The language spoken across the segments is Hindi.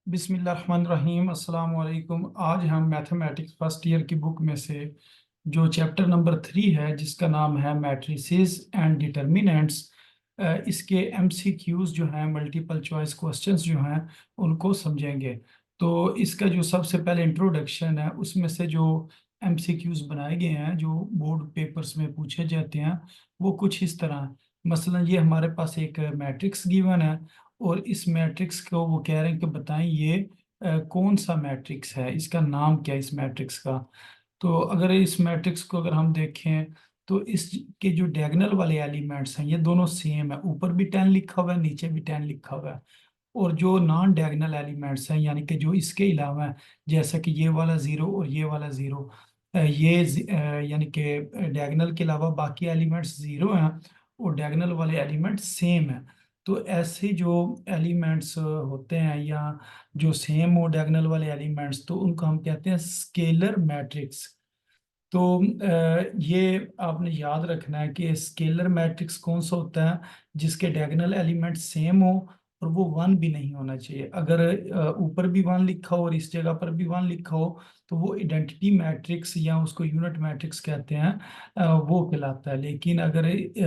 बिस्मिल्लाहिर्रहमानिर्रहीम अस्सलाम वालेकुम। आज हम मैथमेटिक्स फर्स्ट ईयर की बुक में से जो चैप्टर नंबर 3 है जिसका नाम है मैट्रिसेस एंड डिटर्मिनेंट्स, इसके एमसीक्यूज जो हैं, मल्टीपल चॉइस क्वेश्चंस जो हैं, उनको समझेंगे। तो इसका जो सबसे पहले इंट्रोडक्शन है उसमें से जो एमसीक्यूज बनाए गए हैं जो बोर्ड पेपर्स में पूछे जाते हैं वो कुछ इस तरह हैं। मसलन ये हमारे पास एक मैट्रिक्स गिवन है और इस मैट्रिक्स को वो कह रहे हैं कि बताएं ये कौन सा मैट्रिक्स है, इसका नाम क्या है इस मैट्रिक्स का। तो अगर इस मैट्रिक्स को अगर हम देखें तो इसके जो डायगोनल वाले एलिमेंट्स हैं ये दोनों सेम है, ऊपर भी 10 लिखा हुआ है, नीचे भी 10 लिखा हुआ है। और जो नॉन डायगोनल एलिमेंट्स हैं यानी कि जो इसके अलावा है, जैसा कि ये वाला जीरो और ये वाला जीरो, यानी कि डायगोनल के अलावा बाकी एलिमेंट्स जीरो हैं और डायगोनल वाले एलिमेंट्स सेम हैं। तो ऐसे जो एलिमेंट्स होते हैं या जो सेम हो डायगोनल वाले एलिमेंट्स, तो उनको हम कहते हैं स्केलर मैट्रिक्स। तो ये आपने याद रखना है कि स्केलर मैट्रिक्स कौन सा होता है जिसके डायगोनल एलिमेंट सेम हो और वो वन भी नहीं होना चाहिए। अगर ऊपर भी वन लिखा हो और इस जगह पर भी वन लिखा हो तो वो आइडेंटिटी मैट्रिक्स या उसको यूनिट मैट्रिक्स कहते हैं, वो कहलाता है। लेकिन अगर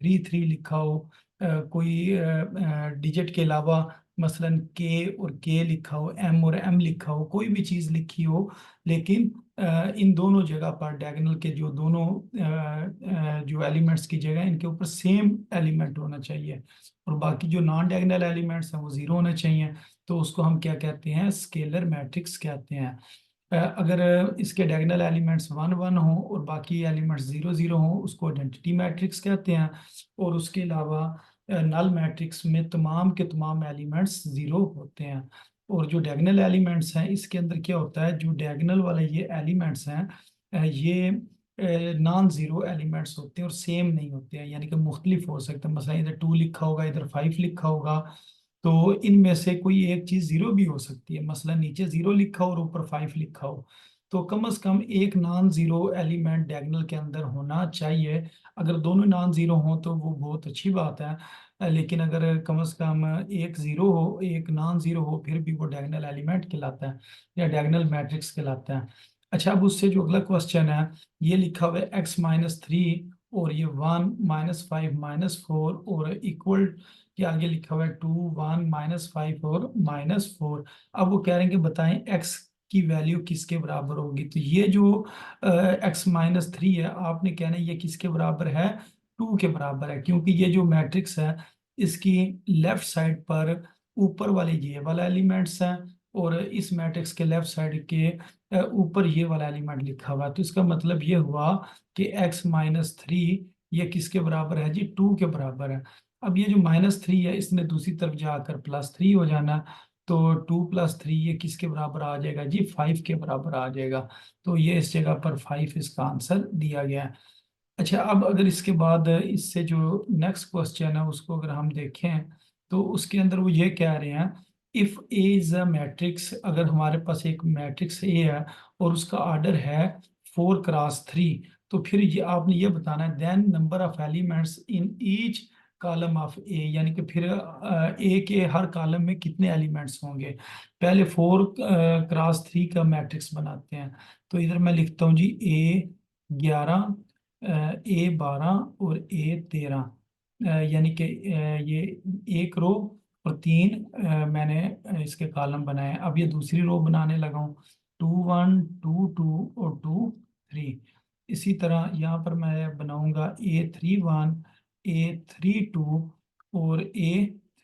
3 3 लिखा हो, कोई डिजिट के अलावा मसलन के और के लिखा हो, एम और एम लिखा हो, कोई भी चीज लिखी हो, लेकिन इन दोनों जगह पर डायगोनल के जो दोनों जो एलिमेंट्स की जगह इनके ऊपर सेम एलिमेंट होना चाहिए और बाकी जो नॉन डायगोनल एलिमेंट्स हैं वो जीरो होने चाहिए। तो उसको हम क्या कहते हैं, स्केलर मैट्रिक्स कहते हैं। अगर इसके डायगोनल एलिमेंट्स वन वन हो और बाकी एलिमेंट्स जीरो जीरो हो उसको आइडेंटिटी मैट्रिक्स कहते हैं। और उसके अलावा नल मैट्रिक्स में तमाम के तमाम एलिमेंट्स जीरो होते हैं। और जो डायगोनल एलिमेंट्स हैं इसके अंदर क्या होता है, जो डायगोनल वाले ये एलिमेंट्स हैं ये नॉन जीरो एलिमेंट्स होते हैं और सेम नहीं होते हैं, यानी कि मुख्तलिफ हो सकते हैं। मसला इधर 2 लिखा होगा, इधर 5 लिखा होगा, तो इनमें से कोई एक चीज जीरो भी हो सकती है। मसला नीचे जीरो लिखा हो और ऊपर 5 लिखा हो, तो कम से कम एक नॉन जीरो एलिमेंट डायगोनल के अंदर होना चाहिए। अगर दोनों नॉन जीरो हों तो वो बहुत अच्छी बात है, लेकिन अगर कम से कम एक जीरो हो एक नॉन जीरो हो फिर भी वो डायगोनल एलिमेंट कहलाता है या डायगोनल मैट्रिक्स कहलाता है। अच्छा, अब उससे जो अगला क्वेश्चन है, ये लिखा हुआ है x-3 और ये 1 -5 -4 और इक्वल के आगे लिखा हुआ है 2 1 -5 और -4। अब वो कह रहे हैं कि बताएं x की वैल्यू किसके बराबर होगी। तो ये जो x-3 है, आपने कहना है ये किसके बराबर है, 2 के बराबर है, क्योंकि ये जो मैट्रिक्स है इसकी लेफ्ट साइड पर ऊपर वाले ये वाला एलिमेंट्स हैं और इस मैट्रिक्स के लेफ्ट साइड के ऊपर ये वाला एलिमेंट लिखा हुआ है। तो इसका मतलब ये हुआ कि x-3 ये किसके बराबर है जी, 2 के बराबर है। अब ये जो -3 है इसने दूसरी तरफ जाकर +3 हो जाना, तो 2 + 3 ये किसके बराबर आ जाएगा जी, 5 के बराबर आ जाएगा। तो ये इस जगह पर 5 इसका आंसर दिया गया है। अच्छा, अब अगर इसके बाद इससे जो नेक्स्ट क्वेश्चन है उसको अगर हम देखें तो उसके अंदर वो ये कह रहे हैं, if A is a matrix, अगर हमारे पास एक मैट्रिक्स ए है और उसका ऑर्डर है 4 × 3, तो फिर ये आपने ये बताना है then number of elements in each column of A, यानी कि फिर ए के हर कॉलम में कितने एलिमेंट्स होंगे। पहले 4 × 3 का मैट्रिक्स बनाते हैं। तो इधर मैं लिखता हूँ जी A 11, A 12 और A 13, यानी कि ये एक रो और 3 मैंने इसके कॉलम बनाए। अब ये दूसरी रो बनाने लगा हूँ, 2 1 2 2 और 2 3। इसी तरह यहाँ पर मैं बनाऊंगा A 31, A 32 और A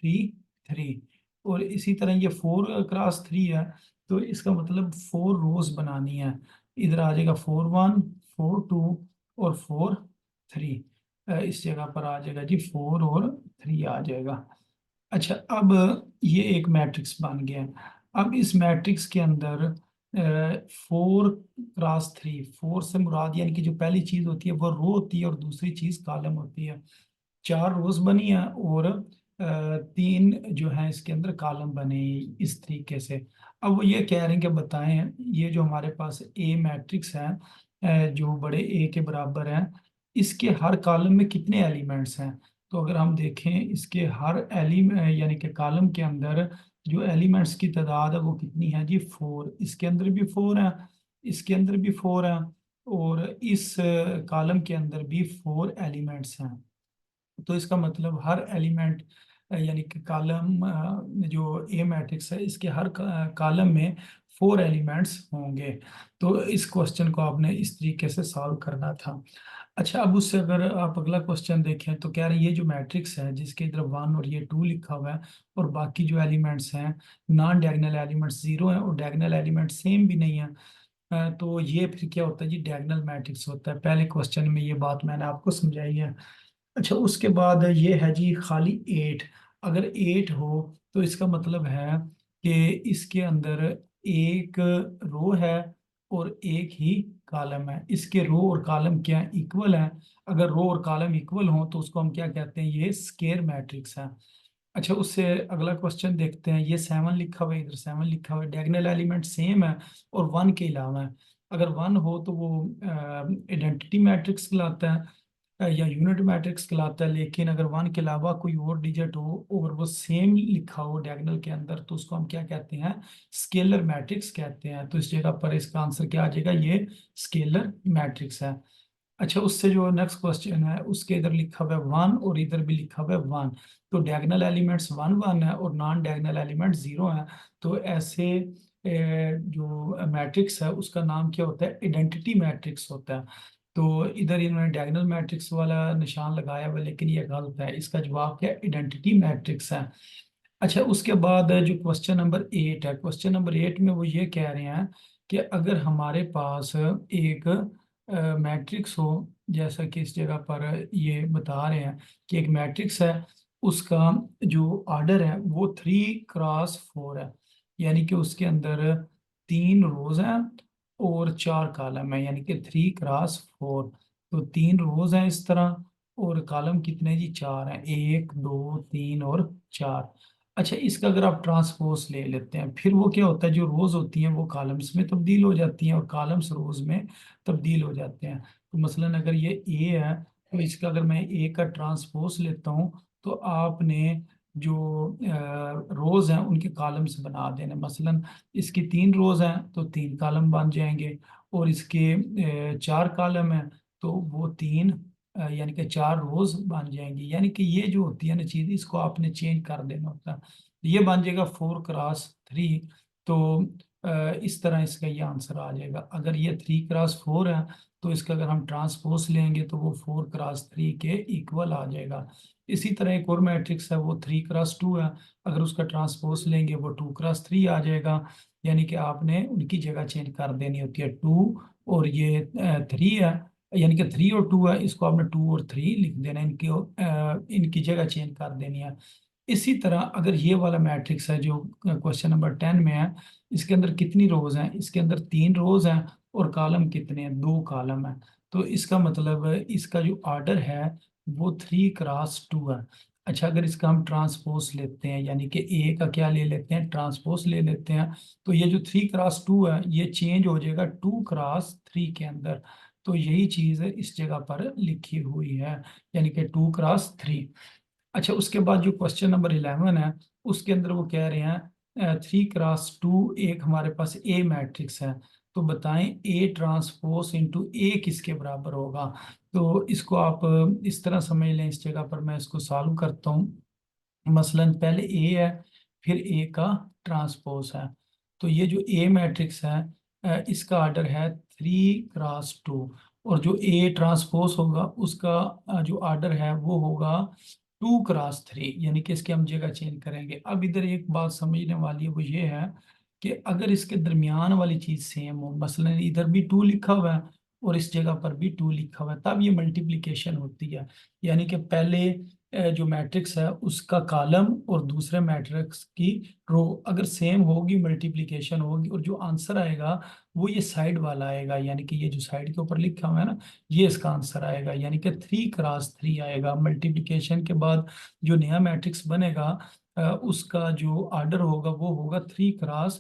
33। और इसी तरह ये 4 × 3 है, तो इसका मतलब 4 रोज बनानी है। इधर आ जाएगा 4 1 4 2 और 4 3, इस जगह पर आ जाएगा जी 4 और 3 आ जाएगा। अच्छा, अब ये एक मैट्रिक्स बन गया है। अब इस मैट्रिक्स के अंदर 4 × 3, 4 से मुराद यानी कि जो पहली चीज होती है वो रो होती है और दूसरी चीज कॉलम होती है। 4 रोज बनी है और 3 जो है इसके अंदर कॉलम बने इस तरीके से। अब वो ये कह रहे हैं कि बताएं ये जो हमारे पास ए मैट्रिक्स है, जो बड़े ए के बराबर है, इसके हर कॉलम में कितने एलिमेंट्स हैं। तो अगर हम देखें इसके हर एलिमेंट यानी कि कॉलम के अंदर जो एलिमेंट्स की तादाद है वो कितनी है जी, 4। इसके अंदर भी 4 है, इसके अंदर भी 4 है, और इस कॉलम के अंदर भी 4 एलिमेंट्स हैं। तो इसका मतलब हर एलिमेंट यानी कि कॉलम जो ए मैट्रिक्स है इसके हर कॉलम में 4 एलिमेंट्स होंगे। तो इस क्वेश्चन को आपने इस तरीके से सॉल्व करना था। अच्छा, अब उससे अगर आप अगला क्वेश्चन देखें तो कह रहे हैं ये जो मैट्रिक्स है जिसके इधर 1 और ये 2 लिखा हुआ है, और बाकी जो एलिमेंट्स हैं नॉन डायगोनल एलिमेंट्स 0 हैं और डायगोनल एलिमेंट सेम भी नहीं है, तो ये फिर क्या होता है जी, डायगोनल मैट्रिक्स होता है। पहले क्वेश्चन में ये बात मैंने आपको समझाई है। अच्छा, उसके बाद ये है जी खाली 8। अगर 8 हो तो इसका मतलब है कि इसके अंदर एक रो है और एक ही कॉलम है। इसके रो और कॉलम क्या इक्वल है? अगर रो और कॉलम इक्वल हो तो उसको हम क्या कहते हैं, ये स्केयर मैट्रिक्स है। अच्छा, उससे अगला क्वेश्चन देखते हैं। ये 7 लिखा हुआ है, इधर 7 लिखा हुआ है, डायगोनल एलिमेंट सेम है और 1 के अलावा है। अगर 1 हो तो वो आइडेंटिटी मैट्रिक्स कहलाता है या यूनिट मैट्रिक्स कहलाता है, लेकिन अगर 1 के अलावा कोई और डिजिट हो और वो सेम लिखा हो डायगोनल के अंदर तो उसको हम क्या कहते हैं, स्केलर मैट्रिक्स कहते हैं। तो इस जगह पर इसका आंसर क्या आ जाएगा, ये स्केलर मैट्रिक्स है। अच्छा, उससे जो नेक्स्ट क्वेश्चन है उसके इधर लिखा हुआ है 1 और इधर भी लिखा हुआ है 1। तो डायगोनल एलिमेंट्स 1 1 है और नॉन डायगोनल एलिमेंट 0 है। तो ऐसे जो मैट्रिक्स है उसका नाम क्या होता है, आइडेंटिटी मैट्रिक्स होता है। तो इधर इन्होंने डायगोनल मैट्रिक्स वाला निशान लगाया हुआ है, लेकिन ये गलत है। इसका जवाब क्या है, आइडेंटिटी मैट्रिक्स है। अच्छा, उसके बाद जो क्वेश्चन नंबर 8 है, क्वेश्चन नंबर 8 में वो ये कह रहे हैं कि अगर हमारे पास एक मैट्रिक्स हो, जैसा कि इस जगह पर ये बता रहे हैं कि एक मैट्रिक्स है, उसका जो ऑर्डर है वो 3 क्रॉस 4 है, यानी कि उसके अंदर 3 रोज हैं और 4 कॉलम है, यानी कि 3 क्रॉस 4। तो 3 रोज हैं इस तरह, और कॉलम कितने जी, 4 हैं, 1 2 3 और 4। अच्छा, इसका अगर आप ट्रांसपोज ले लेते हैं फिर वो क्या होता है, जो रोज होती हैं वो कॉलम्स में तब्दील हो जाती हैं और कॉलम्स रोज में तब्दील हो जाते हैं। तो मसलन अगर ये ए है तो इसका अगर मैं ए का ट्रांसपोज लेता हूँ तो आपने जो रोज हैं उनके कॉलम्स बना देने। मसलन इसकी 3 रोज हैं तो 3 कॉलम बन जाएंगे, और इसके 4 कॉलम हैं तो वो यानी कि 4 रोज बन जाएंगी। यानी कि ये जो होती है ना चीज, इसको आपने चेंज कर देना होता है। ये बन जाएगा 4 क्रॉस 3। तो इस तरह इसका ये आंसर आ जाएगा। अगर ये 3 क्रॉस 4 है तो इसका अगर हम ट्रांसपोज लेंगे तो वो 4 क्रॉस 3 के इक्वल आ जाएगा। इसी तरह एक और मैट्रिक्स है, वो 3 क्रॉस 2 है, अगर उसका ट्रांसपोज लेंगे वो 2 क्रॉस 3 आ जाएगा। यानी कि आपने उनकी जगह चेंज कर देनी होती है, 2 और ये 3 है, यानी कि 3 और 2 है, इसको आपने 2 और 3 लिख देना है, इनकी जगह चेंज कर देनी है। इसी तरह अगर ये वाला मैट्रिक्स है जो क्वेश्चन नंबर 10 में है, इसके अंदर कितनी रोज हैं, इसके अंदर 3 रोज हैं और कॉलम कितने हैं, 2 कॉलम है। तो इसका मतलब इसका जो ऑर्डर है वो 3 क्रॉस 2 है। अच्छा, अगर इसका हम ट्रांसपोज लेते हैं, यानी कि ए का क्या ले लेते हैं, ट्रांसपोज ले लेते हैं, तो ये जो 3 क्रॉस 2 है ये चेंज हो जाएगा 2 क्रॉस 3 के अंदर। तो यही चीज इस जगह पर लिखी हुई है, यानी कि 2 क्रॉस 3। अच्छा, उसके बाद जो क्वेश्चन नंबर 11 है उसके अंदर वो कह रहे हैं 3 क्रॉस 2 एक हमारे पास ए मैट्रिक्स है, तो बताएं ए ट्रांसपोज इंटू ए किसके बराबर होगा। तो इसको आप इस तरह समझ लें, इस जगह पर मैं इसको सॉल्व करता हूँ। मसलन पहले ए है, फिर ए का ट्रांसपोज है। तो ये जो ए मैट्रिक्स है इसका ऑर्डर है 3 क्रॉस 2, और जो ए ट्रांसपोज होगा उसका जो ऑर्डर है वो होगा 2 क्रॉस 3, यानी कि इसके हम जगह चेंज करेंगे। अब इधर एक बात समझने वाली है, वो ये है कि अगर इसके दरमियान वाली चीज सेम हो, मसलन इधर भी 2 लिखा हुआ है और इस जगह पर भी 2 लिखा हुआ है, तब ये मल्टीप्लिकेशन होती है। यानी कि पहले जो मैट्रिक्स है उसका कॉलम और दूसरे मैट्रिक्स की रो अगर सेम होगी, मल्टीप्लिकेशन होगी, और जो आंसर आएगा वो ये साइड वाला आएगा, यानी कि ये जो साइड के ऊपर लिखा हुआ है ना, ये इसका आंसर आएगा, यानी कि 3 क्रॉस 3 आएगा। मल्टीप्लिकेशन के बाद जो नया मैट्रिक्स बनेगा उसका जो ऑर्डर होगा वो होगा 3 क्रॉस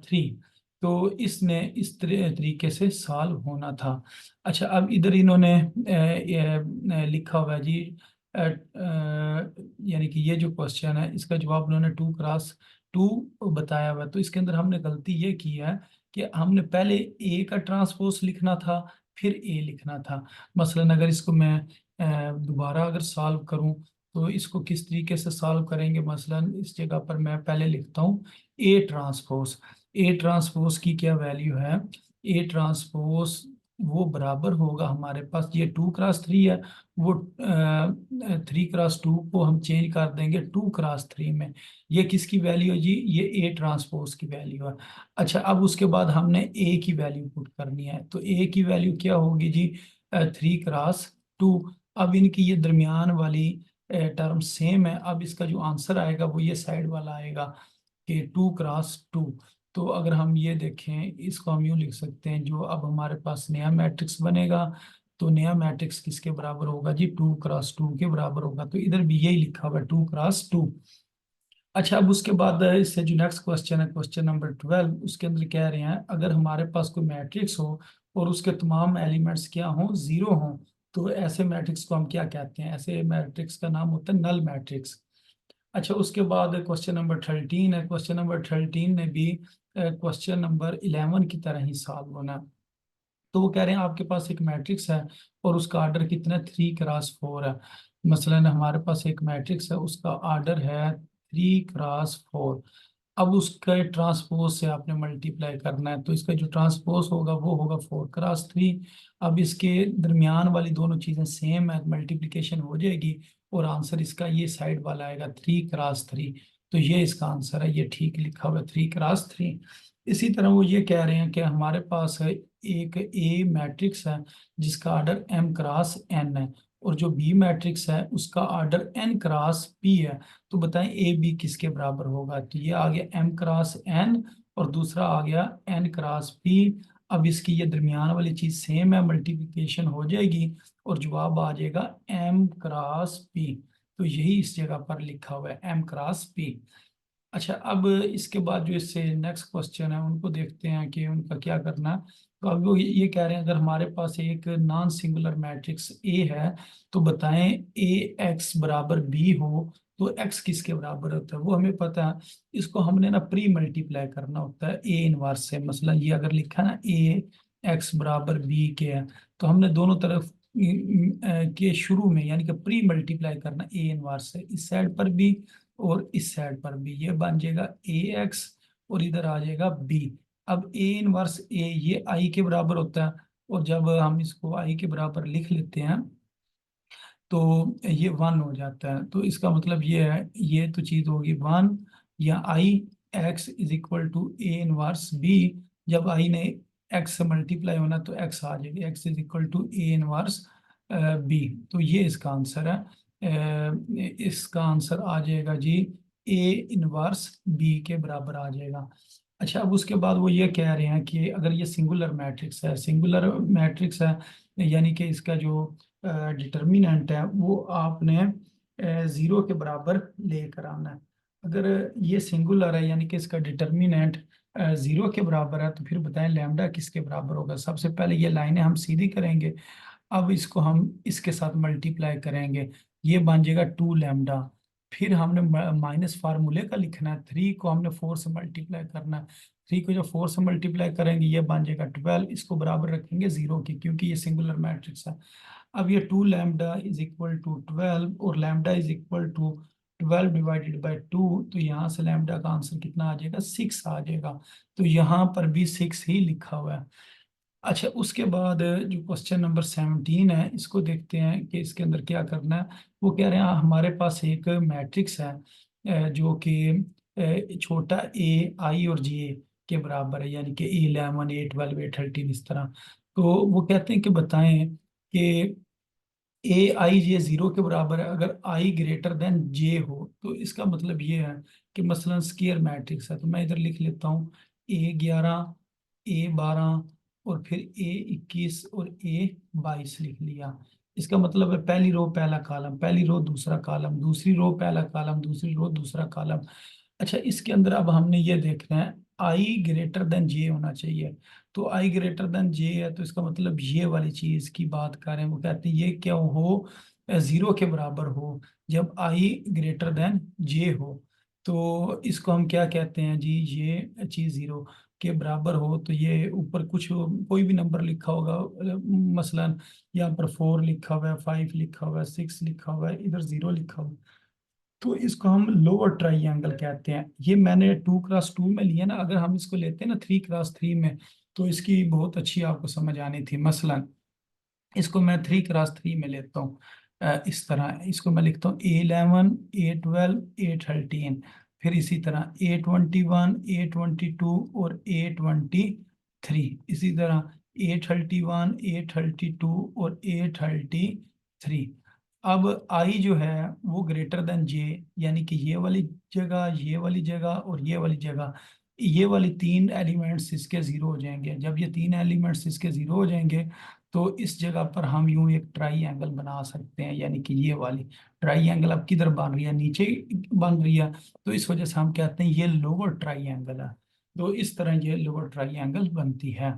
3। तो इसने इस तरीके से सॉल्व होना था। अच्छा, अब इधर इन्होंने लिखा हुआ है जी यानी कि ये जो क्वेश्चन है इसका जवाब उन्होंने 2x2 बताया हुआ है। तो इसके अंदर हमने गलती ये की है कि हमने पहले ए का ट्रांसपोज लिखना था, फिर ए लिखना था। मसलन अगर इसको मैं दोबारा अगर सॉल्व करूं तो इसको किस तरीके से सॉल्व करेंगे। मसलन इस जगह पर मैं पहले लिखता हूँ ए ट्रांसपोज। ए ट्रांसपोज की क्या वैल्यू है? ए ट्रांसपोज वो बराबर होगा, हमारे पास ये 2x3 है, वो 3x2 को हम चेंज कर देंगे 2x3 में। ये किसकी वैल्यू है जी? ये ए ट्रांसपोज की वैल्यू है। अच्छा, अब उसके बाद हमने ए की वैल्यू पुट करनी है, तो ए की वैल्यू क्या होगी जी? 3x2। अब इनकी ये दरमियान वाली टर्म सेम है। अब इसका जो आंसर आएगा वो ये साइड वाला आएगा कि 2x2। तो अगर हम ये देखें, इसको हम यूँ लिख सकते हैं, जो अब हमारे पास नया मैट्रिक्स बनेगा, तो नया मैट्रिक्स किसके बराबर होगा जी? 2x2 के बराबर होगा। तो इधर भी यही लिखा हुआ है, 2x2। अच्छा, अब उसके बाद इससे जो नेक्स्ट क्वेश्चन है, क्वेश्चन नंबर 12, उसके अंदर कह रहे हैं अगर हमारे पास कोई मैट्रिक्स हो और उसके तमाम एलिमेंट्स क्या हों? जीरो हों, तो ऐसे मैट्रिक्स को हम क्या कहते हैं? ऐसे मैट्रिक्स का नाम होता है नल मैट्रिक्स। अच्छा, उसके बाद क्वेश्चन नंबर 13 है। क्वेश्चन नंबर 13 ने भी क्वेश्चन नंबर 11 की तरह ही सॉल्व होना है। तो वो कह रहे हैं आपके पास एक मैट्रिक्स है और उसका आर्डर कितना है? 3x4 है। मसलन हमारे पास एक मैट्रिक्स है, उसका आर्डर है 3x4। अब उसका ट्रांसपोज से आपने मल्टीप्लाई करना है, तो इसका जो ट्रांसपोज होगा वो होगा 4x3। अब इसके दरमियान वाली दोनों चीज़ें सेम है, मल्टीप्लिकेशन हो जाएगी और आंसर इसका ये साइड वाला आएगा 3x3। तो ये इसका आंसर है, ये ठीक लिखा हुआ है 3x3। इसी तरह वो ये कह रहे हैं कि हमारे पास है एक ए मैट्रिक्स है जिसका आर्डर m×n है, और जो बी मैट्रिक्स है उसका आर्डर n×p है। तो बताएं ए बी किसके बराबर होगा? तो ये आ गया m×n और दूसरा आ गया n×p। अब इसकी ये दरमियान वाली चीज सेम है, मल्टीप्लिकेशन हो जाएगी और जवाब आ जाएगा m×p। तो यही इस जगह पर लिखा हुआ है m×p। अच्छा, अब इसके बाद जो इससे नेक्स्ट क्वेश्चन है उनको देखते हैं कि उनका क्या करना है। तो अब वो ये कह रहे हैं अगर हमारे पास एक नॉन सिंगुलर मैट्रिक्स ए है तो बताएं ए एक्स बराबर बी हो तो एक्स किसके बराबर होता है? वो हमें पता है, इसको हमने ना प्री मल्टीप्लाई करना होता है ए इनवर्स से। मसलन ये अगर लिखा ना ए एक्स बराबर बी के है, तो हमने दोनों तरफ के शुरू में यानी कि प्री मल्टीप्लाई करना ए इनवर्स से, इस साइड पर भी और इस साइड पर भी। ये बन जाएगा ए एक्स और इधर आ जाएगा बी। अब ए इनवर्स ए ये आई के बराबर होता है, और जब हम इसको आई के बराबर लिख लेते हैं तो ये 1 हो जाता है। तो इसका मतलब ये है, ये तो चीज होगी 1, या I X is equal to A inverse B. जब आई ने एक्स से मल्टीप्लाई होना तो एक्स आ जाएगी, x is equal to A inverse B. तो ये इसका आंसर है। इसका आंसर आ जाएगा जी ए इनवर्स बी के बराबर आ जाएगा। अच्छा, अब उसके बाद वो ये कह रहे हैं कि अगर ये सिंगुलर मैट्रिक्स है, सिंगुलर मैट्रिक्स है यानी कि इसका जो डिटर्मिनेंट है वो आपने जीरो के बराबर लेकर आना है। अगर ये सिंगुलर है यानी कि इसका डिटर्मिनेंट जीरो के बराबर है, तो फिर बताएं लैम्डा किसके बराबर होगा? सबसे पहले ये लाइनें हम सीधी करेंगे, अब इसको हम इसके साथ मल्टीप्लाई करेंगे, ये बन जाएगा 2 लैम्डा। फिर हमने माइनस फार्मूले का लिखना है, 3 को हमने 4 से मल्टीप्लाई करना है, 3 को जब 4 से मल्टीप्लाई करेंगे ये बन जाएगा 12। इसको बराबर रखेंगे जीरो की क्योंकि ये सिंगुलर मैट्रिक्स है। अब ये 2 लैम्डा इज इक्वल टू 12 और lambda is equal to 12 divided by 2, तो यहाँ से लैम्डा का आंसर कितना आ जाएगा? 6 आ जाएगा। तो यहाँ पर भी 6 ही लिखा हुआ है। अच्छा, उसके बाद जो क्वेश्चन नंबर 17 है इसको देखते हैं कि इसके अंदर क्या करना है। वो कह रहे हैं हमारे पास एक मैट्रिक्स है जो कि छोटा ए आई और जे के बराबर है, यानी कि A11 A12 A13 इस तरह। तो वो कहते हैं कि बताएं कि ए आई जे जीरो के बराबर है अगर आई ग्रेटर देन जे हो। तो इसका मतलब ये है कि मसलन स्क्वायर मैट्रिक्स है, तो मैं इधर लिख लेता हूँ A11 A12 और फिर A21 और A22 लिख लिया। इसका मतलब है पहली रो पहला कॉलम, पहली रो दूसरा कॉलम, दूसरी रो पहला कॉलम, दूसरी रो दूसरा कॉलम। अच्छा, इसके अंदर अब हमने ये देखना है आई ग्रेटर देन जे होना चाहिए। तो आई ग्रेटर देन जे है तो इसका मतलब ये वाली चीज की बात कर रहे हैं। वो कहते हैं ये क्या हो? जीरो के बराबर हो, जब आई ग्रेटर देन जे हो, तो इसको हम क्या कहते हैं जी, ये चीज जीरो के बराबर हो तो ये ऊपर कुछ कोई भी नंबर लिखा होगा, मसलन यहाँ पर 4 लिखा हुआ है, 5 लिखा हुआ है, 6 लिखा हुआ है, इधर 0 लिखा हुआ है, तो इसको हम लोअर ट्राइंगल कहते हैं। ये मैंने 2x2 में लिया ना, अगर हम इसको लेते हैं ना 3x3 में, तो इसकी बहुत अच्छी आपको समझ आनी थी। मसलन इसको मैं 3x3 में लेता हूँ, इस तरह इसको मैं लिखता हूँ A11, A12, A13, फिर इसी तरह A21, A22 और A23, इसी तरह A31, A32 और A33। अब आई जो है वो ग्रेटर देन जे, यानी कि ये वाली जगह, ये वाली जगह और ये वाली जगह, ये वाली तीन एलिमेंट्स इसके जीरो हो जाएंगे। जब ये तीन एलिमेंट्स इसके जीरो हो जाएंगे तो इस जगह पर हम यूं एक ट्राई एंगल बना सकते हैं, यानी कि ये वाली ट्राई एंगल अब किधर बन रही है, नीचे बन रही है, तो इस वजह से हम कहते हैं ये लोअर ट्राई एंगल है। तो इस तरह ये लोअर ट्राई एंगल बनती है।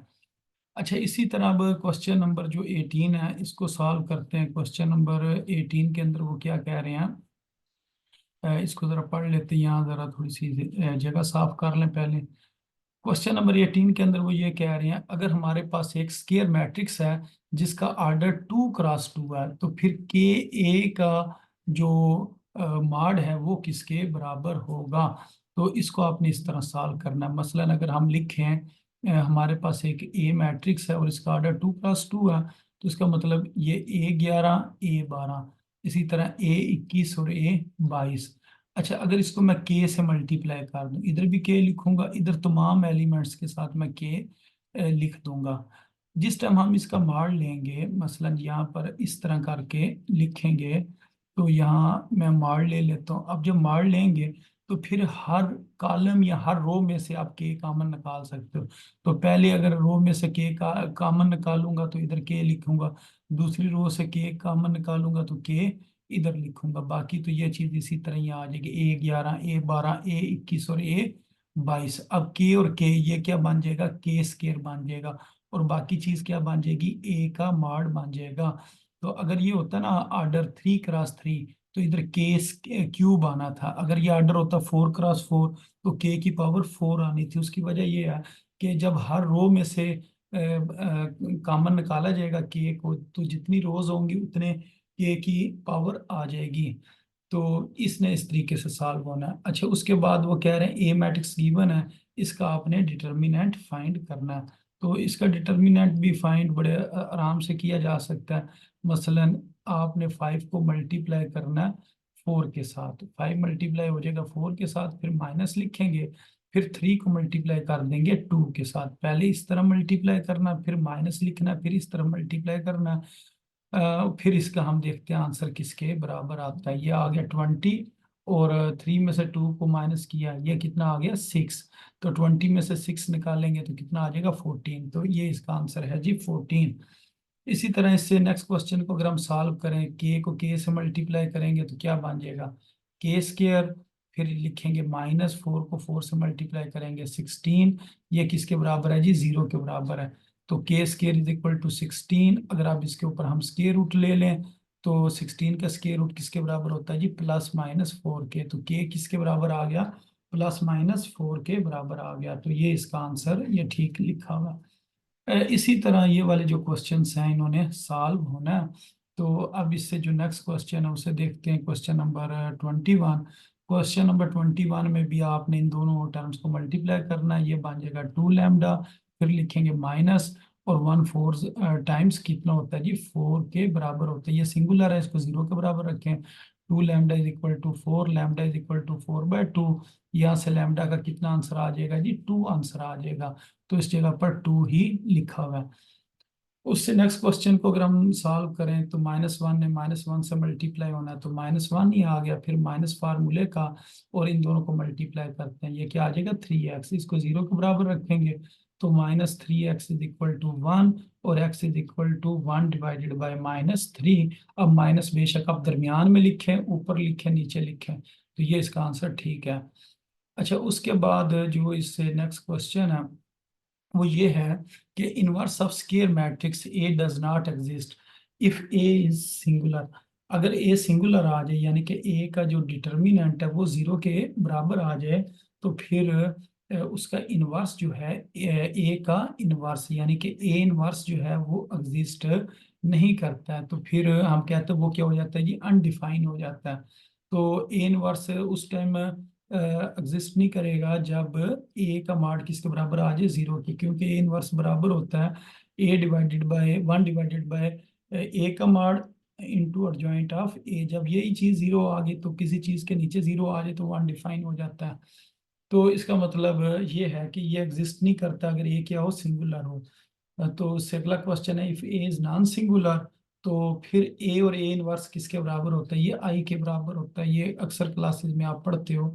अच्छा, इसी तरह अब क्वेश्चन नंबर जो 18 है इसको सॉल्व करते हैं। क्वेश्चन नंबर 18 के अंदर वो क्या कह रहे हैं, इसको जरा पढ़ लेते हैं, यहाँ जरा थोड़ी सी जगह साफ कर लें पहले। क्वेश्चन नंबर 18 के अंदर वो ये कह रहे हैं, अगर हमारे पास एक स्केयर मैट्रिक्स है जिसका आर्डर 2x2 है, तो फिर के ए का जो माड है वो किसके बराबर होगा। तो इसको आपने इस तरह सॉल्व करना है। मसलन अगर हम लिखें हमारे पास एक ए मैट्रिक्स है और इसका आर्डर 2x2 है, तो इसका मतलब ये A11, A12, इसी तरह A21 और A22। अच्छा, अगर इसको मैं के से मल्टीप्लाई कर दूं, इधर भी के लिखूंगा, इधर तमाम एलिमेंट्स के साथ मैं के लिख दूंगा। जिस टाइम हम इसका मार लेंगे, मसलन यहाँ पर इस तरह करके लिखेंगे, तो यहाँ मैं मार ले लेता हूँ। अब जब मार लेंगे तो फिर हर कॉलम या हर रो में से आप के कॉमन निकाल सकते हो। तो पहले अगर रो में से के का कॉमन निकालूंगा तो इधर के लिखूंगा, दूसरी रो से के कॉमन निकालूंगा तो के इधर लिखूंगा, बाकी तो ये चीज इसी तरह ही आ जाएगी। A11, A12, A21 और A22। अब के और के ये क्या बन जाएगा, के स्केयर बन जाएगा, और बाकी चीज क्या बन जाएगी, ए का माड बन जाएगा। तो अगर ये होता ना आर्डर 3x3, तो इधर के क्यूब आना था। अगर ये आर्डर होता 4x4, तो के की पावर 4 आनी थी। उसकी वजह ये है कि जब हर रो में से कॉमन निकाला जाएगा के को, तो जितनी रोज होंगी उतने के की पावर आ जाएगी। तो इसने इस तरीके से सॉल्व होना है। अच्छा, उसके बाद वो कह रहे हैं ए मैट्रिक्स गिवन है, इसका आपने डिटर्मिनेंट फाइंड करना है। तो इसका डिटर्मिनेंट भी फाइंड बड़े आराम से किया जा सकता है। मसलन आपने 5 को मल्टीप्लाई करना है 4 के साथ, 5 मल्टीप्लाई हो जाएगा 4 के साथ, फिर माइनस लिखेंगे, फिर 3 को मल्टीप्लाई कर देंगे 2 के साथ। पहले इस तरह मल्टीप्लाई करना, फिर माइनस लिखना, फिर इस तरह मल्टीप्लाई करना। फिर इसका हम देखते हैं आंसर किसके बराबर आता है। ये आ गया 20, और 3 में से 2 को माइनस किया, ये कितना आ गया 6। तो 20 में से 6 निकालेंगे तो कितना आ जाएगा 14। तो ये इसका आंसर है जी 14। इसी तरह इससे नेक्स्ट क्वेश्चन को अगर हम सॉल्व करें, के को के से मल्टीप्लाई करेंगे तो क्या बन जाएगा, के स्केयर, फिर लिखेंगे -4 को 4 से मल्टीप्लाई करेंगे 16। ये किसके बराबर है जी, 0 के बराबर है। तो के स्केयर इज इक्वल टू 16। अगर आप इसके ऊपर हम स्केयर रूट ले लें तो 16 का स्केयर रूट किसके बराबर होता है जी, +-4 के। तो के किसके बराबर आ गया, +-4 के बराबर आ गया। तो ये इसका आंसर ये ठीक लिखा हुआ। इसी तरह ये वाले जो क्वेश्चंस हैं इन्होंने सॉल्व होना है। तो अब इससे जो नेक्स्ट क्वेश्चन है उसे देखते हैं, क्वेश्चन नंबर 21। क्वेश्चन नंबर 21 में भी आपने इन दोनों टर्म्स को मल्टीप्लाई करना है, ये बन जाएगा 2λ, फिर लिखेंगे माइनस, और 1/4 टाइम्स कितना होता है जी, 4 के बराबर होता है। ये सिंगुलर है, इसको 0 के बराबर रखें। 2λ is equal to 4, lambda is equal to 4/2। यहाँ से लैम्डा का कितना आंसर आ जाएगा जी, 2 आंसर आ जाएगा। तो इस जगह पर 2 ही लिखा हुआ है। उससे नेक्स्ट क्वेश्चन को अगर हम सॉल्व करें तो -1 ने -1 से मल्टीप्लाई होना है, तो -1 ही आ गया, फिर माइनस फार्मूले का, और इन दोनों को मल्टीप्लाई करते हैं, ये क्या आ जाएगा 3x। इसको 0 के बराबर रखेंगे तो -3x इज इक्वल टू 1, और x is equal to 1 divided by -3। अब माइनस बेशक आप दरमियान में लिखें, ऊपर लिखें, नीचे लिखें, तो ये इसका आंसर ठीक है। अच्छा, उसके बाद जो इससे नेक्स्ट क्वेश्चन है वो ये है कि inverse of square matrix A does not exist if A is singular. अगर ए सिंगुलर आ जाए यानी कि ए का जो डिटर्मिनेंट है वो जीरो के बराबर आ जाए तो फिर उसका इनवर्स जो है ए का इनवर्स यानी कि ए इनवर्स जो है वो एग्जिस्ट नहीं करता है, तो फिर हम कहते हैं वो क्या हो जाता है जी, अनडिफाइन हो जाता है। तो ए इनवर्स उस टाइम एग्जिस्ट नहीं करेगा जब ए का मॉड किसके बराबर आ जाए, जीरो की, क्योंकि ए इनवर्स बराबर होता है A divided by one divided by A का mod into adjoint of A. जब यही चीज जीरो आ गई तो किसी चीज के नीचे जीरो आ जाए तो वो अनडिफाइन हो जाता है। तो इसका मतलब ये है कि ये एग्जिस्ट नहीं करता अगर ए क्या हो, सिंगुलर हो। तो उससे अगला क्वेश्चन है, if A is non singular तो फिर ए और ए इनवर्स किसके बराबर होता है, ये आई के बराबर होता है। ये अक्सर क्लासेस में आप पढ़ते हो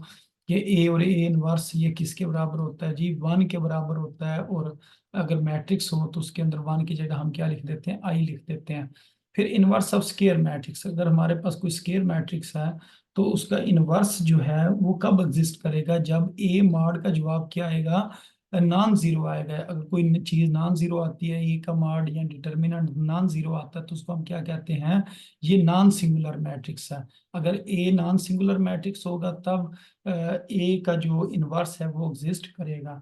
कि ए और ए इनवर्स ये किसके बराबर होता है जी, वन के बराबर होता है। और अगर मैट्रिक्स हो तो उसके अंदर वन की जगह हम क्या लिख देते हैं, आई लिख देते हैं। फिर इनवर्स ऑफ स्केयर मैट्रिक्स, अगर हमारे पास कोई स्केयर मैट्रिक्स है तो उसका इनवर्स जो है वो कब एग्जिस्ट करेगा, जब ए मॉड का जवाब क्या आएगा, नॉन जीरो आएगा। अगर कोई चीज नॉन जीरो आती है, ए का मॉड या डिटर्मिनेंट नॉन जीरो आता है तो उसको हम क्या कहते हैं, ये नॉन सिंगुलर मैट्रिक्स है। अगर ए नॉन सिंगुलर मैट्रिक्स होगा तब ए का जो इनवर्स है वो एग्जिस्ट करेगा।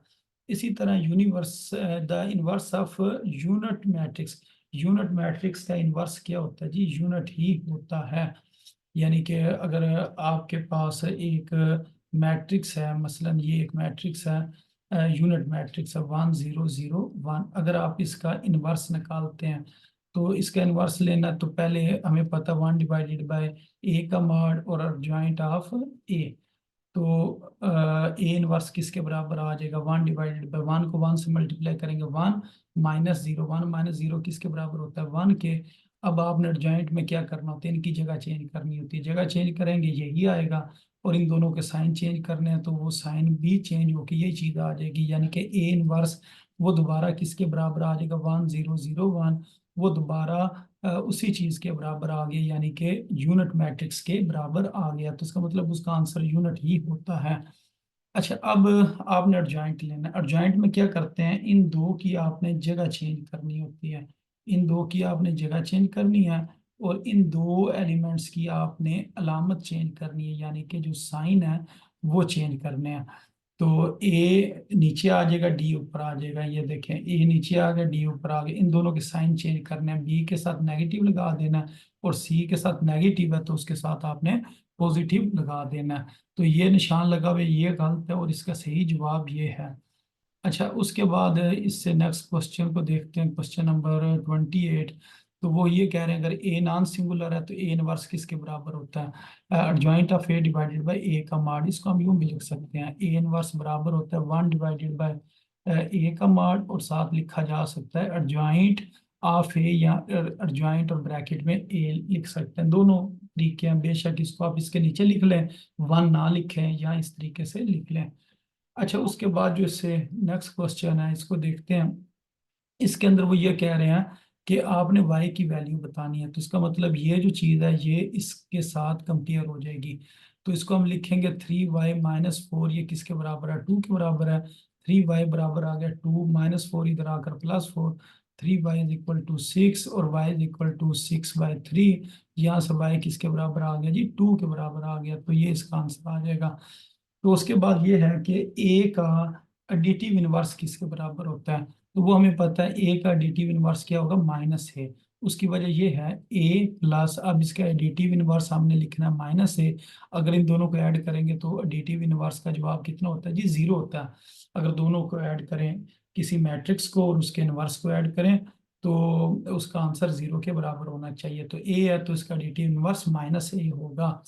इसी तरह universe, the inverse of unit matrix, unit matrix का इनवर्स क्या होता है जी, यूनिट ही होता है। यानी कि अगर आपके पास एक मैट्रिक्स है, मसलन ये एक मैट्रिक्स है, यूनिट मैट्रिक्स है 1 0 0 1, अगर आप इसका इनवर्स निकालते हैं तो इसका इनवर्स लेना तो पहले हमें पता 1 डिवाइडेड बाय ए का मॉड और जॉइंट ऑफ ए। तो ए इनवर्स किसके बराबर आ जाएगा, 1 डिवाइडेड बाय 1 को 1 से मल्टीप्लाई करेंगे 1 माइनस जीरो, 1 माइनस जीरो किसके बराबर होता है, 1 के। अब आपने जॉइंट में क्या करना होता है, इनकी जगह चेंज करनी होती है, जगह चेंज करेंगे यही आएगा। और इन दोनों के साइन चेंज करने हैं तो वो साइन भी चेंज होकर यही चीज आ जाएगी, यानी कि ए इनवर्स वो दोबारा किसके बराबर आ जाएगा, 1 0 0 1, वो दोबारा उसी चीज के बराबर आ गया, यानी कि यूनिट मैट्रिक्स के बराबर आ गया। तो इसका मतलब उसका आंसर यूनिट ही होता है। अच्छा, अब आपने एडजॉइंट लेना है। एडजॉइंट में क्या करते हैं, इन दो की आपने जगह चेंज करनी होती है, इन दो की आपने जगह चेंज करनी है। और इन दो एलिमेंट्स की आपने अलामत चेंज करनी है, यानी कि जो साइन है वो चेंज करने हैं। तो ए नीचे आ जाएगा, डी ऊपर आ जाएगा। ये देखें, ए नीचे आ गया, डी ऊपर आ गया। इन दोनों के साइन चेंज करने हैं, बी के साथ नेगेटिव लगा देना है और सी के साथ नेगेटिव है तो उसके साथ आपने पॉजिटिव लगा देना है। तो ये निशान लगा हुआ है, ये गलत है और इसका सही जवाब ये है। अच्छा, उसके बाद इससे नेक्स्ट क्वेश्चन को देखते हैं, क्वेश्चन नंबर 28। तो वो ये कह रहे हैं, अगर ए नॉन सिंगुलर है तो ए इनवर्स किसके बराबर होता है, adjoint of A divided by A का मॉड। इसको हम यूं भी लिख सकते हैं, ए इनवर्स बराबर होता है 1 डिवाइडेड बाय ए का मॉड, और साथ लिखा जा सकता है एडजॉइंट ऑफ ए, या एडजॉइंट और ब्रैकेट में ए लिख सकते हैं। दोनों तरीके हैं, बेशक इसको आप इसके नीचे लिख लें, 1 ना लिखें, या इस तरीके से लिख लें। अच्छा, उसके बाद जो इससे नेक्स्ट क्वेश्चन है इसको देखते हैं। इसके अंदर वो ये कह रहे हैं कि आपने y की वैल्यू बतानी है, तो इसका मतलब ये जो चीज़ है ये इसके साथ कंपेयर हो जाएगी। तो इसको हम लिखेंगे 3y-4, ये किसके बराबर है, 2 के बराबर है। 3y बराबर आ गया 2, -4 इधर आकर +4, 3y इज इक्वल टू 6 और y इज इक्वल टू 6/3। यहाँ से y किसके बराबर आ गया जी, 2 के बराबर आ गया, तो ये इसका आंसर आ जाएगा। तो उसके बाद ये है कि ए का एडिटिव इनवर्स किसके बराबर होता है, तो वो हमें पता है ए का एडिटिव इनवर्स क्या होगा, माइनस है। उसकी वजह ये है ए प्लस, अब इसका एडिटिव इनवर्स हमने लिखना है -a। अगर इन दोनों को ऐड करेंगे तो एडिटिव इनवर्स का जवाब कितना होता है जी, 0 होता है। अगर दोनों को ऐड करें, किसी मैट्रिक्स को और उसके इनवर्स को ऐड करें तो उसका आंसर 0 के बराबर होना चाहिए। तो ए है तो इसका एडिटिव इनवर्स -a होगा।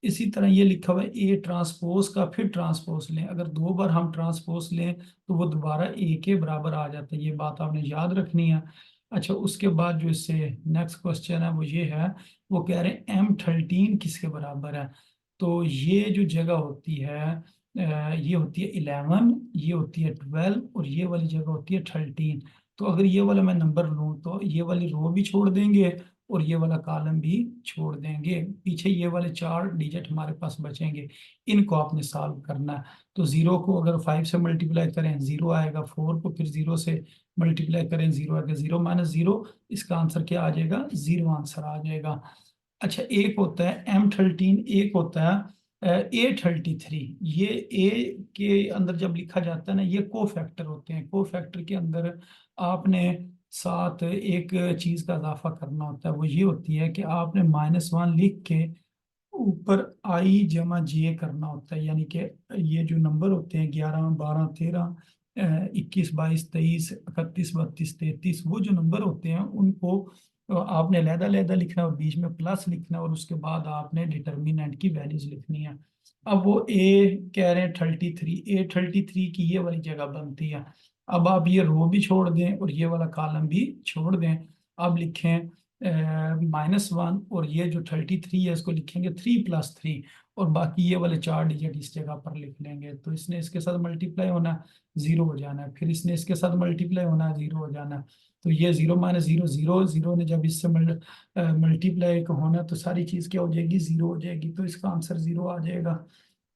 इसी तरह ये लिखा हुआ है ए ट्रांसपोज का फिर ट्रांसपोज लें, अगर 2 बार हम ट्रांसपोज लें तो वो दोबारा ए के बराबर आ जाता है, ये बात आपने याद रखनी है। अच्छा, उसके बाद जो इससे नेक्स्ट क्वेश्चन है वो ये है, वो कह रहे हैं M13 किसके बराबर है। तो ये जो जगह होती है ये होती है 11, ये होती है 12 और ये वाली जगह होती है 13। तो अगर ये वाला मैं नंबर लूँ तो ये वाली रो भी छोड़ देंगे और ये वाला कॉलम भी छोड़ देंगे, पीछे ये वाले 4 डिजिट हमारे पास बचेंगे। इनको आपने सॉल्व करना है। तो 0 को अगर 5 से मल्टीप्लाई करें 0 आएगा, 4 को फिर 0 से मल्टीप्लाई करें 0 आएगा, 0 - 0 इसका आंसर क्या आ जाएगा, 0 आंसर आ जाएगा। अच्छा, एक होता है M13, एक होता है A33। ये ए के अंदर जब लिखा जाता है ना, ये को फैक्टर होते हैं। को फैक्टर के अंदर आपने साथ एक चीज का इजाफा करना होता है, वो ये होती है कि आपने -1 लिख के ऊपर I जमा J करना होता है। यानी कि ये जो नंबर होते हैं 11, 12, 13, 21, 22, 23, 31, 32, 33, वो जो नंबर होते हैं उनको आपने अलहदा-अलहदा लिखना है और बीच में प्लस लिखना है, और उसके बाद आपने डिटर्मिनेंट की वैल्यूज लिखनी है। अब वो ए कह रहे हैं 33, A33 की ये वाली जगह बनती है। अब आप ये रो भी छोड़ दें और ये वाला कॉलम भी छोड़ दें। अब लिखें -1, और ये जो 33 है इसको लिखेंगे 3+3, और बाकी ये वाले 4 डिजिट इस जगह पर लिख लेंगे। तो इसने इसके साथ मल्टीप्लाई होना, 0 हो जाना है, फिर इसने इसके साथ मल्टीप्लाई होना, 0 हो जाना है। तो ये 0 - 0, 0, 0 ने जब इससे मल्टीप्लाई होना तो सारी चीज क्या हो जाएगी, 0 हो जाएगी। तो इसका आंसर 0 आ जाएगा।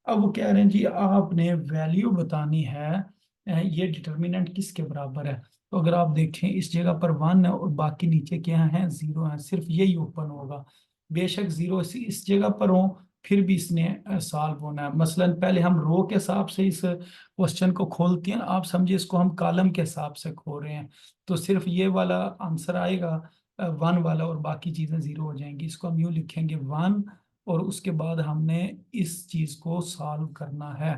अब वो कह रहे हैं जी आपने वैल्यू बतानी है, ये डिटर्मिनेंट किसके बराबर है। तो अगर आप देखें इस जगह पर 1 है और बाकी नीचे क्या है, 0 है, सिर्फ यही ओपन होगा। बेशक 0 इस जगह पर हो, फिर भी इसने सॉल्व होना है। मसलन पहले हम रो के हिसाब से इस क्वेश्चन को खोलते हैं, आप समझिए इसको हम कॉलम के हिसाब से खोल रहे हैं। तो सिर्फ ये वाला आंसर आएगा 1 वाला, और बाकी चीजें 0 हो जाएंगी। इसको हम यूँ लिखेंगे 1, और उसके बाद हमने इस चीज को सॉल्व करना है।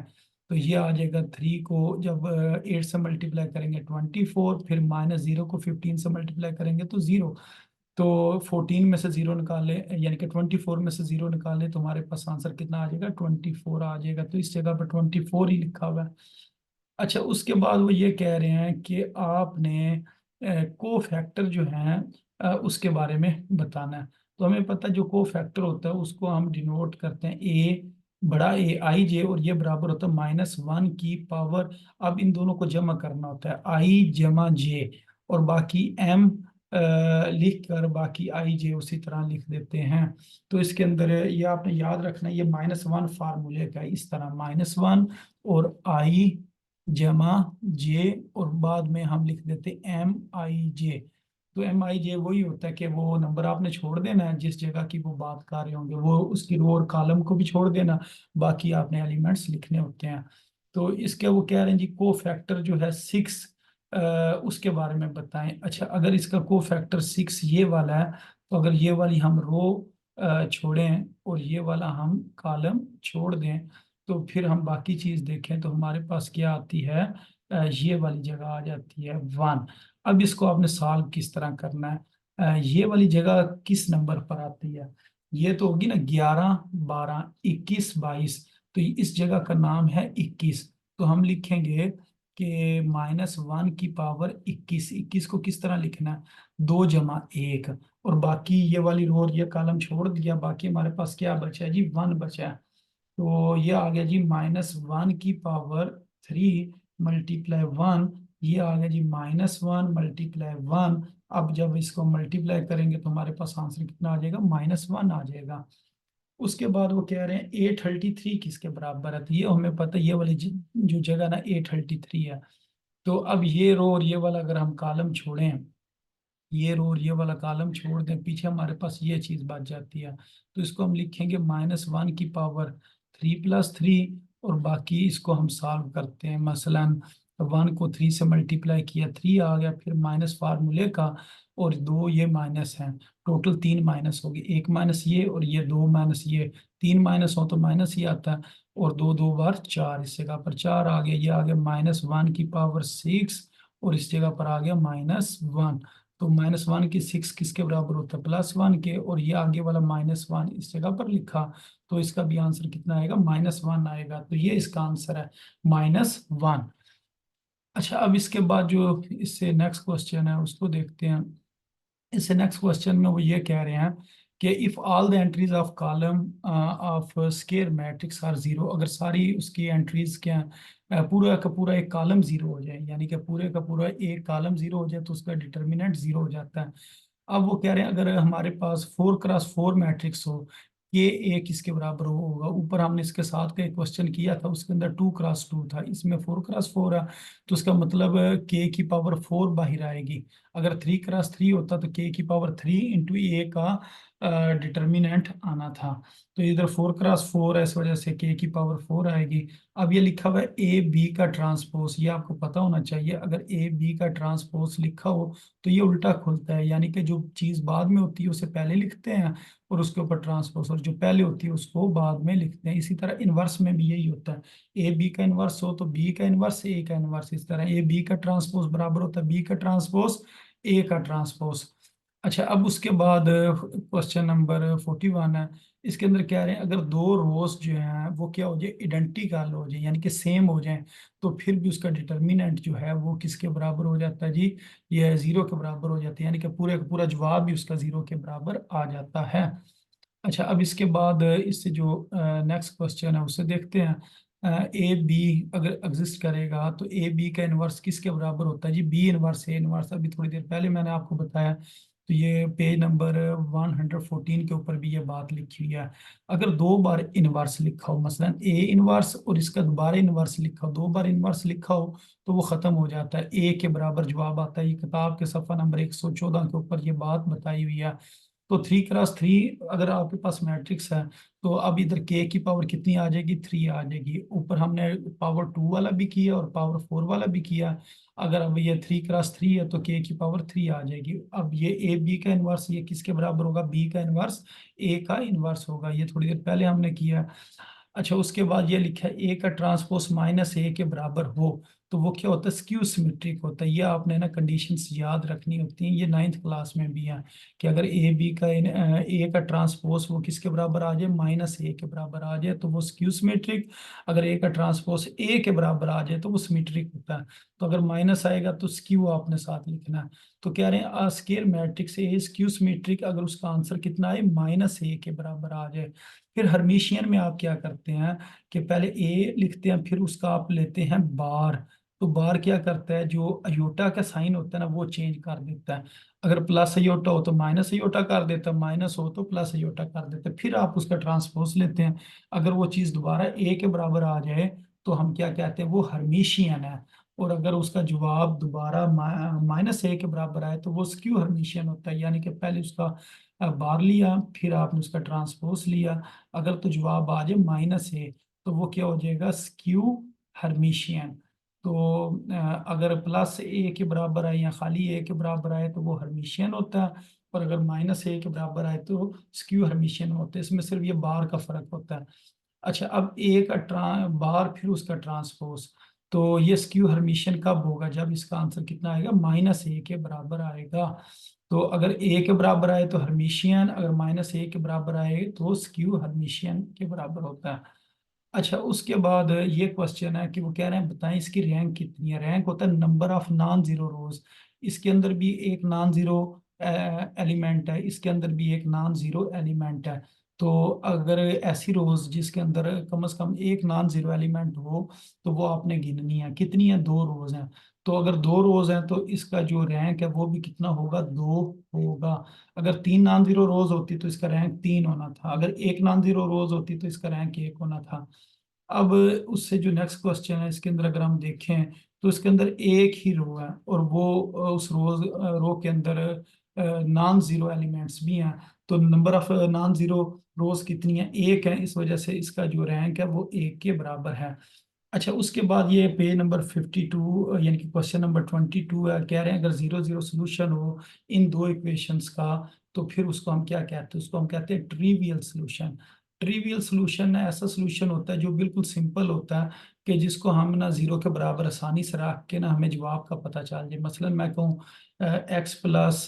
तो ये आ जाएगा 3 को जब 8 से मल्टीप्लाई करेंगे 24, फिर -0 को 15 से मल्टीप्लाई करेंगे तो 0। तो 14 में से 0 निकाले, यानी कि 24 में से 0 निकाले, तो हमारे पास आंसर कितना आ जाएगा, 24 आ जाएगा। तो इस जगह पर 24 ही लिखा हुआ है। अच्छा, उसके बाद वो ये कह रहे हैं कि आपने को फैक्टर जो है उसके बारे में बताना है। तो हमें पता है जो को फैक्टर होता है उसको हम डिनोट करते हैं बड़ा A I J, और ये बराबर होता है -1 की पावर। अब इन दोनों को जमा करना होता है I जमा J, और बाकी M लिख कर बाकी I J उसी तरह लिख देते हैं। तो इसके अंदर ये आपने याद रखना है, ये -1 फार्मूले का है, इस तरह -1 और I जमा J, और बाद में हम लिख देते MI J। तो MI J वही होता है कि वो नंबर आपने छोड़ देना है जिस जगह की वो बात कर रहे होंगे, वो उसकी रो और कॉलम को भी छोड़ देना, बाकी आपने एलिमेंट्स लिखने होते हैं। तो इसके वो कह रहे हैं जी को फैक्टर जो है 6, उसके बारे में बताएं। अच्छा, अगर इसका को फैक्टर 6 ये वाला है, तो अगर ये वाली हम रो छोड़ें और ये वाला हम कॉलम छोड़ दें, तो फिर हम बाकी चीज देखें तो हमारे पास क्या आती है, ये वाली जगह आ जाती है 1। अब इसको आपने सॉल्व किस तरह करना है, ये वाली जगह किस नंबर पर आती है, ये तो होगी ना 11, 12, 21, 22। तो इस जगह का नाम है 21। तो हम लिखेंगे कि -1 की पावर 21। 21 को किस तरह लिखना है, 2 जमा 1, और बाकी ये वाली रो और ये कॉलम छोड़ दिया, बाकी हमारे पास क्या बचा है जी, 1 बचा है। तो ये आ गया जी -1 की पावर 3 मल्टीप्लाई 1, ये आ गया जी -1 मल्टीप्लाई 1। अब जब इसको मल्टीप्लाई करेंगे तो हमारे पास आंसर कितना आ जाएगा, -1 आ जाएगा। उसके बाद वो कह रहे हैं A33 किसके बराबर है। तो ये हमें पता है, ये वाली जो जगह ना A33 है। तो अब ये रो और ये वाला अगर हम कॉलम छोड़ें, ये रो और ये वाला कॉलम छोड़ दें, पीछे हमारे पास ये चीज बच जाती है। तो इसको हम लिखेंगे -1 की पावर 3+3, और बाकी इसको हम सॉल्व करते हैं। मसलन 1 को 3 से मल्टीप्लाई किया, 3 आ गया, फिर माइनस फार्मूले का, और 2 ये माइनस है, टोटल 3 माइनस हो गए, एक माइनस ये और ये 2 माइनस ये, 3 माइनस हो तो माइनस ही आता है, और 2 2 बार 4, इस जगह पर 4 आ गया। ये आ गया -1 की पावर 6, और इस जगह पर आ गया -1। तो -1 की 6 किसके बराबर होता है, +1 के, और ये आगे वाला -1 इस जगह पर लिखा। तो इसका भी आंसर कितना आएगा, -1 आएगा। तो ये इसका आंसर है, -1। अच्छा, अब इसके बाद जो इससे नेक्स्ट क्वेश्चन है उसको देखते हैं। इससे नेक्स्ट क्वेश्चन में वो ये कह रहे हैं कि if all the entries of column of square matrix are 0, अगर सारी उसकी एंट्रीज क्या पूरा का पूरा एक कॉलम 0 हो जाए, यानी कि पूरे का पूरा एक कॉलम 0 हो जाए, तो उसका डिटर्मिनेंट 0 हो जाता है। अब वो कह रहे हैं अगर हमारे पास 4x4 मैट्रिक्स हो, ये ए किसके बराबर होगा। ऊपर हमने इसके साथ का एक क्वेश्चन किया था, उसके अंदर 2x2 था, इसमें 4x4 है। तो इसका मतलब के की पावर 4 बाहर आएगी। अगर 3x3 होता तो के की पावर 3 इंटू ए का डिटर्मिनेंट आना था। तो इधर 4x4 है, इस वजह से k की पावर 4 आएगी। अब ये लिखा हुआ है ए बी का ट्रांसपोज, ये आपको पता होना चाहिए। अगर ए बी का ट्रांसपोज लिखा हो तो ये उल्टा खुलता है, यानी कि जो चीज़ बाद में होती है उसे पहले लिखते हैं और उसके ऊपर ट्रांसपोज, और जो पहले होती है उसको बाद में लिखते हैं। इसी तरह इनवर्स में भी यही होता है, ए बी का इनवर्स हो तो बी का इनवर्स ए का इनवर्स, इस तरह ए बी का ट्रांसपोज बराबर होता है बी का ट्रांसपोज ए का ट्रांसपोज। अच्छा, अब उसके बाद क्वेश्चन नंबर 41 है। इसके अंदर कह रहे हैं अगर दो रोज जो हैं वो क्या हो जाए, इडेंटिकल हो जाए, यानी कि सेम हो जाए, तो फिर भी उसका डिटर्मिनेंट जो है वो किसके बराबर हो जाता है जी, ये जीरो के बराबर हो जाता है, यानी कि पूरे का पूरा जवाब भी उसका जीरो के बराबर आ जाता है। अच्छा, अब इसके बाद इससे जो नेक्स्ट क्वेश्चन है उसे देखते हैं। ए बी अगर एग्जिस्ट करेगा तो ए बी का इनवर्स किसके बराबर होता है जी, बी इनवर्स ए इनवर्स। अभी थोड़ी देर पहले मैंने आपको बताया, तो ये पेज नंबर 114 के ऊपर भी ये बात लिखी हुई है। अगर दो बार इनवर्स लिखा हो, मसलन ए इनवर्स और इसका दोबारा इनवर्स लिखा हो, दो बार इनवर्स लिखा हो तो वो खत्म हो जाता है, ए के बराबर जवाब आता है। ये किताब के सफ़ा नंबर 114 के ऊपर ये बात बताई हुई है। तो 3x3 अगर आपके पास मैट्रिक्स है, तो अब इधर के की पावर कितनी आ जाएगी, 3 आ जाएगी। ऊपर हमने पावर 2 वाला भी किया और पावर 4 वाला भी किया। अगर अब ये 3x3 है तो के की पावर 3 आ जाएगी। अब ये ए बी का इनवर्स ये किसके बराबर होगा, बी का इनवर्स ए का इनवर्स होगा, ये थोड़ी देर पहले हमने किया। अच्छा, उसके बाद ये लिखा है ए का ट्रांसपोज माइनस ए के बराबर हो, तो वो क्या होता है, स्क्यू सिमेट्रिक होता है। ये आपने ना कंडीशंस याद रखनी होती हैं, ये 9th क्लास में भी है कि अगर ए बी का ए का ट्रांसपोज वो किसके बराबर आ जाए, माइनस ए के बराबर आ जाए तो वो स्क्यू सिमेट्रिक। अगर ए का ट्रांसपोज ए के बराबर आ जाए तो वो सिमेट्रिक होता है। तो अगर माइनस आएगा तो स्क्यू आपने साथ लिखना है। तो कह रहे हैं square matrix A skew symmetric अगर उसका आंसर कितना आए, माइनस ए के बराबर आ जाए। फिर हर्मिशियन में आप क्या करते हैं कि पहले ए लिखते हैं, फिर उसका आप लेते हैं बार। तो बार क्या करता है, जो अयोटा का साइन होता है ना वो चेंज कर देता है। अगर प्लस अयोटा हो तो माइनस अयोटा कर देता है, माइनस हो तो प्लस अयोटा कर देता है। फिर आप उसका ट्रांसपोज लेते हैं, अगर वो चीज़ दोबारा ए के बराबर आ जाए तो हम क्या कहते हैं, वो हर्मिशियन है। और अगर उसका जवाब दोबारा माइनस ए के बराबर आए तो वो स्क्यू हर्मिशियन होता है, यानी कि पहले उसका बार लिया फिर आपने उसका ट्रांसपोज लिया। अगर तो जवाब आ जाए माइनस ए तो वो क्या हो जाएगा, स्क्यू हर्मिशियन। तो अगर प्लस ए के बराबर आए या खाली ए के बराबर आए तो वो हर्मिशियन होता है, और अगर माइनस ए के बराबर आए तो स्क्यू हर्मिशियन होता है। इसमें सिर्फ ये बार का फर्क होता है। अच्छा, अब ए का बार फिर उसका ट्रांसपोज, तो ये स्क्यू हर्मिशियन कब होगा, जब इसका आंसर कितना आएगा, माइनस ए के बराबर आएगा। तो अगर ए के बराबर आए तो हर्मिशियन, अगर माइनस ए के बराबर आए तो स्क्यू हर्मिशियन के बराबर होता है। अच्छा, उसके बाद ये क्वेश्चन है कि वो कह रहे हैं बताएं इसकी रैंक कितनी है। रैंक होता है नंबर ऑफ नॉन जीरो रोज। इसके अंदर भी एक नॉन जीरो एलिमेंट है, इसके अंदर भी एक नॉन जीरो एलिमेंट है। तो अगर ऐसी रोज जिसके अंदर कम से कम एक नॉन जीरो एलिमेंट हो तो वो आपने गिननी है, कितनी है, दो रोज हैं। तो अगर दो रोज हैं तो इसका जो रैंक है वो भी कितना होगा, दो होगा। अगर तीन नॉन जीरो रोज होती तो इसका रैंक तीन होना था, अगर एक नॉन जीरो रोज होती तो इसका रैंक एक होना था। अब उससे जो नेक्स्ट क्वेश्चन है इसके अंदर अगर हम देखें तो इसके अंदर एक ही रो है और वो उस रो के अंदर नॉन जीरो एलिमेंट्स भी हैं। तो नंबर ऑफ नॉन जीरो रोज कितनी है, एक है, इस वजह से इसका जो रैंक है वो एक के बराबर है। अच्छा, उसके बाद ये पेज नंबर 52 यानी कि क्वेश्चन नंबर 22 है। कह रहे हैं अगर जीरो जीरो सोल्यूशन हो इन दो इक्वेशंस का तो फिर उसको हम क्या कहते हैं, उसको हम कहते हैं ट्रिवियल सोल्यूशन। ट्रिवियल सोल्यूशन ऐसा सोल्यूशन होता है जो बिल्कुल सिंपल होता है, कि जिसको हम ना जीरो के बराबर आसानी से रख के ना हमें जवाब का पता चल जाए। मसलन मैं कहूँ एक्स प्लस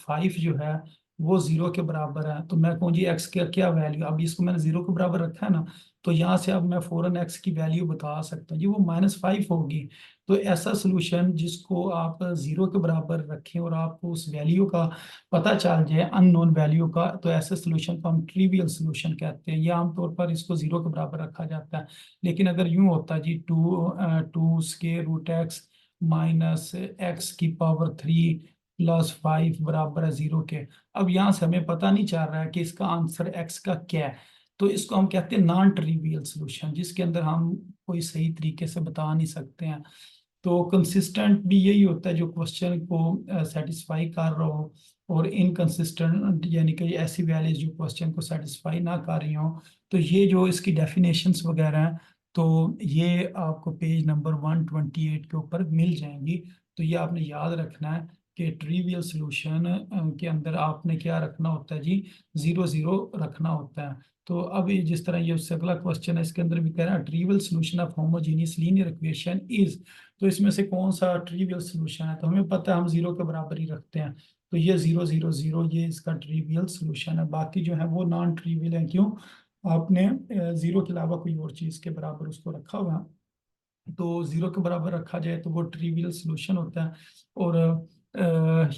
5 जो है वो जीरो के बराबर है, तो मैं कहूँ जी एक्स का क्या वैल्यू, अब इसको मैंने जीरो के बराबर रखा है ना, तो यहाँ से अब मैं फौरन एक्स की वैल्यू बता सकता हूँ जी, वो -5 होगी। तो ऐसा सोल्यूशन जिसको आप जीरो के बराबर रखें और आपको उस वैल्यू का पता चल जाए, अननोन वैल्यू का, तो ऐसे सोल्यूशन को हम ट्रिवियल सोल्यूशन कहते हैं। ये आमतौर पर इसको जीरो के बराबर रखा जाता है। लेकिन अगर यूं होता G two square root X minus X की पावर 3 प्लस 5 बराबर है जीरो के। अब यहाँ से हमें पता नहीं चल रहा है कि इसका आंसर एक्स का क्या है, तो इसको हम कहते हैं नॉन ट्रिवियल सोल्यूशन, जिसके अंदर हम कोई सही तरीके से बता नहीं सकते हैं। तो कंसिस्टेंट भी यही होता है जो क्वेश्चन को सेटिस्फाई कर रहा हो, और इनकंसिस्टेंट यानी कि ऐसी वैल्यूज जो क्वेश्चन को सेटिस्फाई ना कर रही हो। तो ये जो इसकी डेफिनेशंस वगैरह हैं, तो ये आपको पेज नंबर 128 के ऊपर मिल जाएंगी। तो ये आपने याद रखना है कि ट्रिवियल सोल्यूशन के अंदर आपने क्या रखना होता है जी, 0 0 रखना होता है। तो अब ये जिस तरह ये उससे अगला क्वेश्चन है, इसके अंदर भी कह रहा है trivial solution of homogeneous linear equation is. तो इसमें से कौन सा ट्रिवियल सोल्यूशन है, तो हमें पता है हम 0 के बराबर ही रखते हैं। तो ये 0 0 0 ये इसका ट्रिवियल सोल्यूशन है। बाकी जो है वो नॉन ट्रिवियल है। क्यों? आपने 0 के अलावा कोई और चीज के बराबर उसको रखा हुआ है। तो 0 के बराबर रखा जाए तो वो ट्रिवियल सॉल्यूशन होता है। और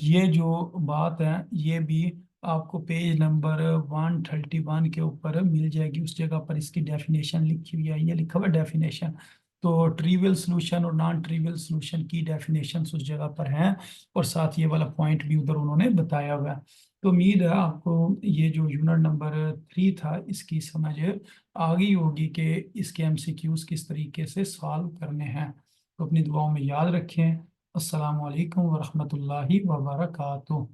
ये जो बात है ये भी आपको पेज नंबर 131 के ऊपर मिल जाएगी। उस जगह पर इसकी डेफिनेशन लिखी हुई है, ये लिखा हुआ डेफिनेशन। तो ट्रिवियल सॉल्यूशन और नॉन ट्रिवियल सॉल्यूशन की डेफिनेशन उस जगह पर हैं, और साथ ये वाला पॉइंट भी उधर उन्होंने बताया हुआ है। तो उम्मीद है आपको ये जो यूनिट नंबर 3 था इसकी समझ आ गई होगी कि इसके एमसीक्यूज किस तरीके से सॉल्व करने हैं। तो अपनी दुआओं में याद रखें। अस्सलाम वालेकुम वरहमतुल्लाहि वबरकातुहू।